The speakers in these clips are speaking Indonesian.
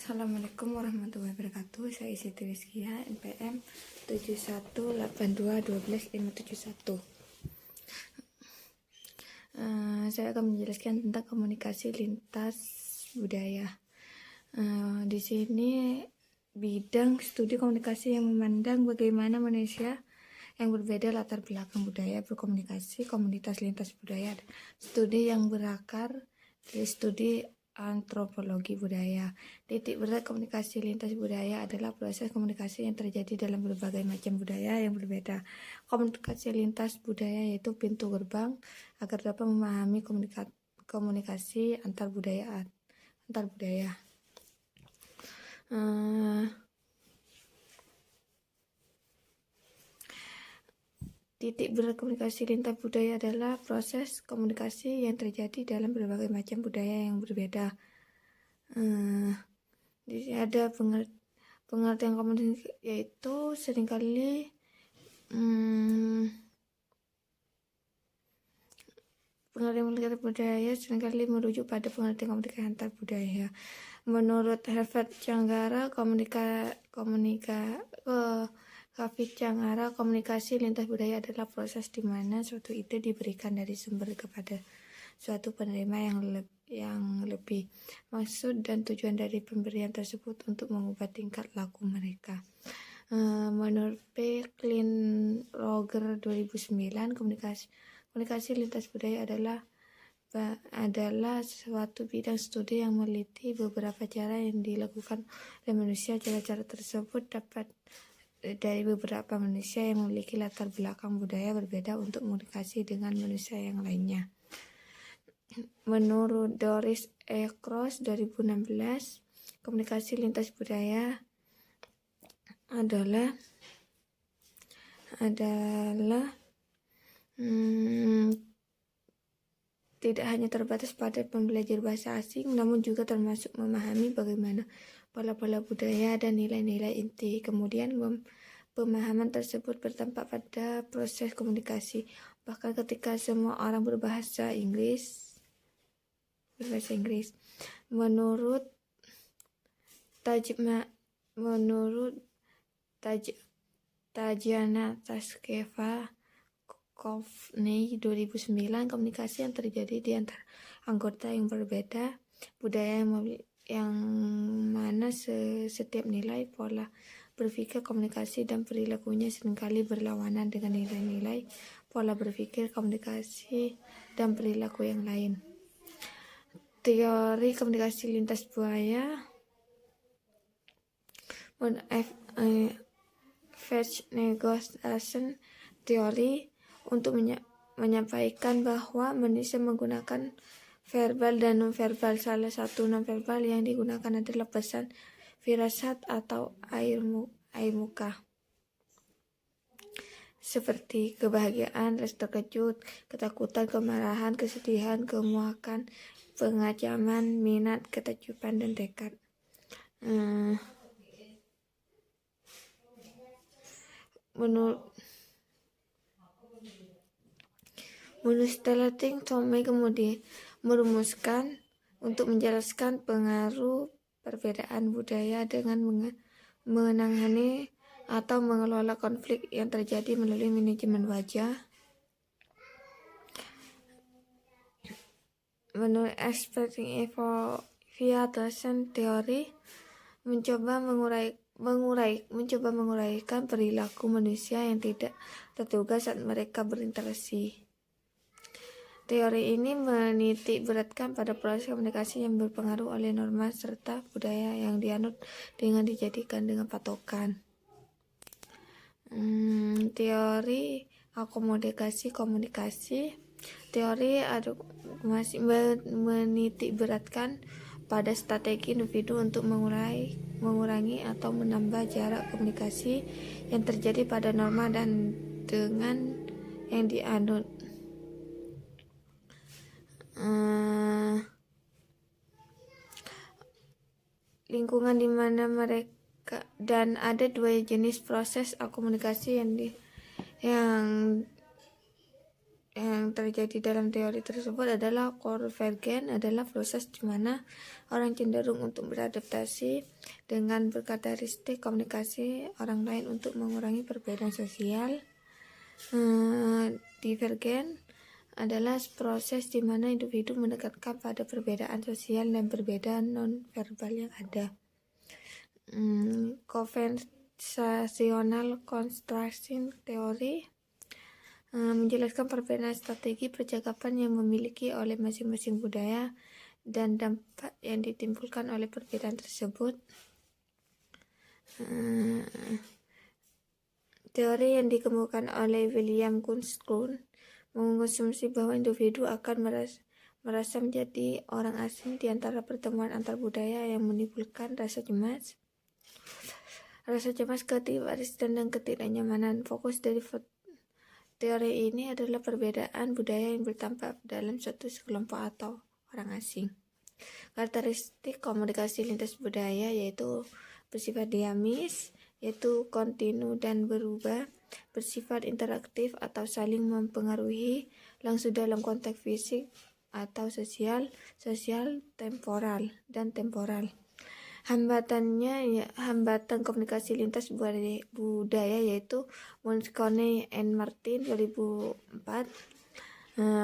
Assalamualaikum warahmatullahi wabarakatuh. Saya Siti Rizkia, NPM 71821271. Saya akan menjelaskan tentang komunikasi lintas budaya. Di sini bidang studi komunikasi yang memandang bagaimana manusia yang berbeda latar belakang budaya berkomunikasi, komunitas lintas budaya, studi yang berakar dari studi antropologi budaya. Titik berat komunikasi lintas budaya adalah proses komunikasi yang terjadi dalam berbagai macam budaya yang berbeda. Komunikasi lintas budaya yaitu pintu gerbang agar dapat memahami komunikasi antar budaya. Titik berat komunikasi lintas budaya adalah proses komunikasi yang terjadi dalam berbagai macam budaya yang berbeda. Di sini ada pengertian komunikasi, yaitu seringkali pengertian budaya seringkali merujuk pada pengertian komunikasi antar budaya. Menurut Harvard Canggara, komunikasi lintas budaya adalah proses di mana suatu ide diberikan dari sumber kepada suatu penerima yang lebih. Maksud dan tujuan dari pemberian tersebut untuk mengubah tingkat laku mereka. Menurut P. Klein-Roger 2009, komunikasi lintas budaya adalah suatu bidang studi yang meneliti beberapa cara yang dilakukan oleh manusia. Cara-cara tersebut dapat dari beberapa manusia yang memiliki latar belakang budaya berbeda untuk komunikasi dengan manusia yang lainnya. Menurut Doris E. Cross 2016, komunikasi lintas budaya adalah tidak hanya terbatas pada pembelajar bahasa asing, namun juga termasuk memahami bagaimana pola-pola budaya dan nilai-nilai inti. Kemudian pemahaman tersebut berdampak pada proses komunikasi. Bahkan ketika semua orang berbahasa Inggris. Menurut Tajana Taskeva Kovney 2009, komunikasi yang terjadi di antara anggota yang berbeda budaya yang mana setiap nilai, pola berpikir, komunikasi, dan perilakunya seringkali berlawanan dengan nilai-nilai, pola berpikir, komunikasi, dan perilaku yang lain. Teori komunikasi lintas budaya First Negotiation Theory untuk menyampaikan bahwa manusia menggunakan verbal dan non-verbal. Salah satu non-verbal yang digunakan adalah pesan, firasat, atau air muka, seperti kebahagiaan, rasa terkejut, ketakutan, kemarahan, kesedihan, kemuakan, pengacaman, minat, ketakjuban, dan tekad. Menurut Stelating, Tomei kemudian merumuskan untuk menjelaskan pengaruh perbedaan budaya dengan menangani atau mengelola konflik yang terjadi melalui manajemen wajah. Menurut Expecting Evaluation Theory, mencoba menguraikan perilaku manusia yang tidak terduga saat mereka berinteraksi. Teori ini menitik beratkan pada proses komunikasi yang berpengaruh oleh norma serta budaya yang dianut dengan dijadikan dengan patokan. Teori akomodasi komunikasi. Teori akomodasi menitik beratkan pada strategi individu untuk mengurangi atau menambah jarak komunikasi yang terjadi pada norma dan dengan yang dianut. Lingkungan di mana mereka, dan ada dua jenis proses komunikasi yang yang terjadi dalam teori tersebut adalah konvergen, adalah proses di mana orang cenderung untuk beradaptasi dengan berkarakteristik komunikasi orang lain untuk mengurangi perbedaan sosial. Divergen adalah proses di mana individu mendekatkan pada perbedaan sosial dan perbedaan non-verbal yang ada. Conversational construction theory menjelaskan perbedaan strategi percakapan yang memiliki oleh masing-masing budaya dan dampak yang ditimbulkan oleh perbedaan tersebut. Teori yang dikemukakan oleh William Kuhn mengonsumsi bahwa individu akan merasa menjadi orang asing di antara pertemuan antar budaya yang menimbulkan rasa cemas, ketidakpastian, dan ketidaknyamanan. Fokus dari teori ini adalah perbedaan budaya yang bertampak dalam suatu kelompok atau orang asing. Karakteristik komunikasi lintas budaya yaitu bersifat dinamis, yaitu kontinu dan berubah, bersifat interaktif atau saling mempengaruhi langsung dalam konteks fisik atau sosial, temporal, dan temporal. Hambatan komunikasi lintas budaya yaitu Monscone and Martin 2004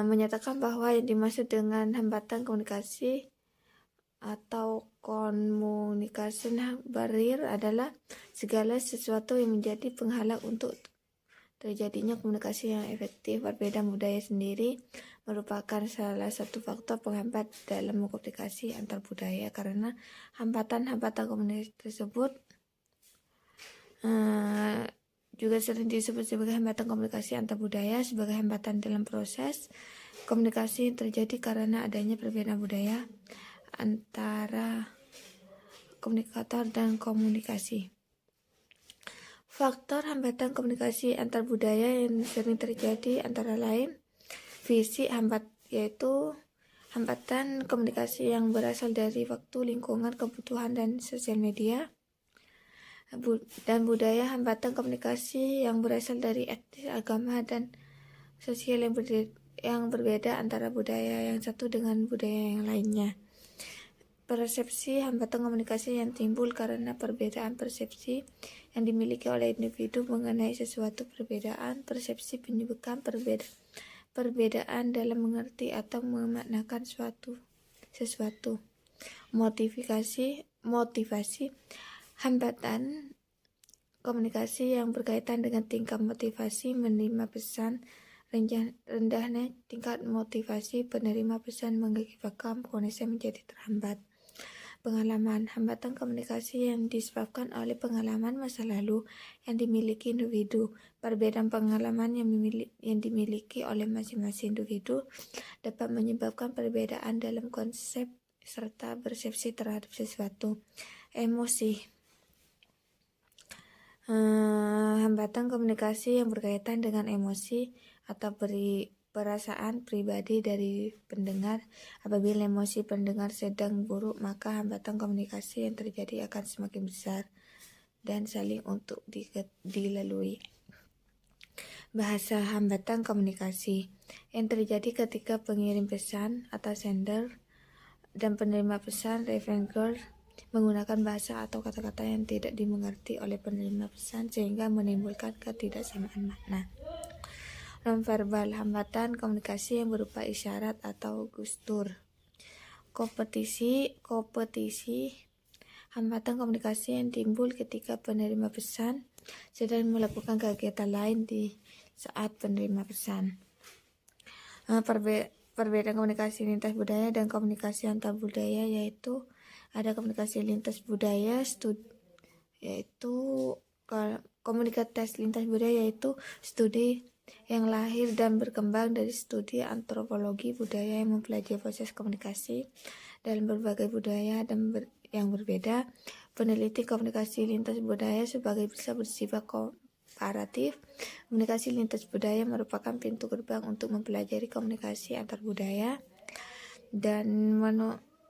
menyatakan bahwa yang dimaksud dengan hambatan komunikasi atau communication barrier adalah segala sesuatu yang menjadi penghalang untuk terjadinya komunikasi yang efektif. Perbedaan budaya sendiri merupakan salah satu faktor penghambat dalam komunikasi antar budaya, karena hambatan-hambatan komunikasi tersebut juga sering disebut sebagai hambatan komunikasi antar budaya, sebagai hambatan dalam proses komunikasi yang terjadi karena adanya perbedaan budaya antara komunikator dan komunikasi. Faktor hambatan komunikasi antar budaya yang sering terjadi antara lain fisik, yaitu hambatan komunikasi yang berasal dari waktu, lingkungan, kebutuhan, dan sosial media. Dan budaya, hambatan komunikasi yang berasal dari etnis, agama, dan sosial yang berbeda antara budaya yang satu dengan budaya yang lainnya. Persepsi, hambatan komunikasi yang timbul karena perbedaan persepsi yang dimiliki oleh individu mengenai sesuatu. Persepsi menyebabkan perbedaan dalam mengerti atau memaknakan sesuatu. Motivasi, hambatan komunikasi yang berkaitan dengan tingkat motivasi menerima pesan, rendahnya tingkat motivasi penerima pesan mengakibatkan komunikasi menjadi terhambat. Pengalaman, hambatan komunikasi yang disebabkan oleh pengalaman masa lalu yang dimiliki individu. Perbedaan pengalaman yang dimiliki oleh masing-masing individu dapat menyebabkan perbedaan dalam konsep serta persepsi terhadap sesuatu. Emosi, hambatan komunikasi yang berkaitan dengan emosi atau perasaan pribadi dari pendengar. Apabila emosi pendengar sedang buruk, maka hambatan komunikasi yang terjadi akan semakin besar dan saling untuk dilalui. Bahasa, hambatan komunikasi yang terjadi ketika pengirim pesan atau sender dan penerima pesan receiver menggunakan bahasa atau kata-kata yang tidak dimengerti oleh penerima pesan sehingga menimbulkan ketidaksamaan makna. Nonverbal, hambatan komunikasi yang berupa isyarat atau gestur. Kompetisi, hambatan komunikasi yang timbul ketika penerima pesan sedang melakukan kegiatan lain di saat penerima pesan. Perbedaan komunikasi lintas budaya dan komunikasi antar budaya yaitu ada komunikasi lintas budaya, komunikasi lintas budaya yaitu studi yang lahir dan berkembang dari studi antropologi budaya yang mempelajari proses komunikasi dalam berbagai budaya dan yang berbeda. Peneliti komunikasi lintas budaya sebagai bisa bersifat komparatif. Komunikasi lintas budaya merupakan pintu gerbang untuk mempelajari komunikasi antar budaya dan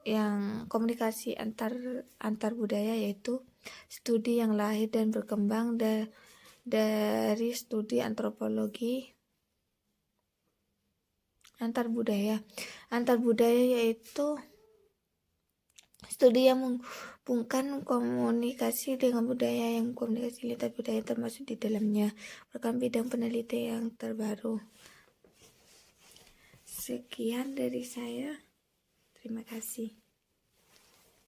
yang komunikasi antar budaya yaitu studi yang lahir dan berkembang dari studi antropologi antar budaya. Antar budaya yaitu studi yang menghubungkan komunikasi dengan budaya, yang komunikasi lintas budaya termasuk di dalamnya merupakan bidang penelitian yang terbaru. Sekian dari saya. Terima kasih.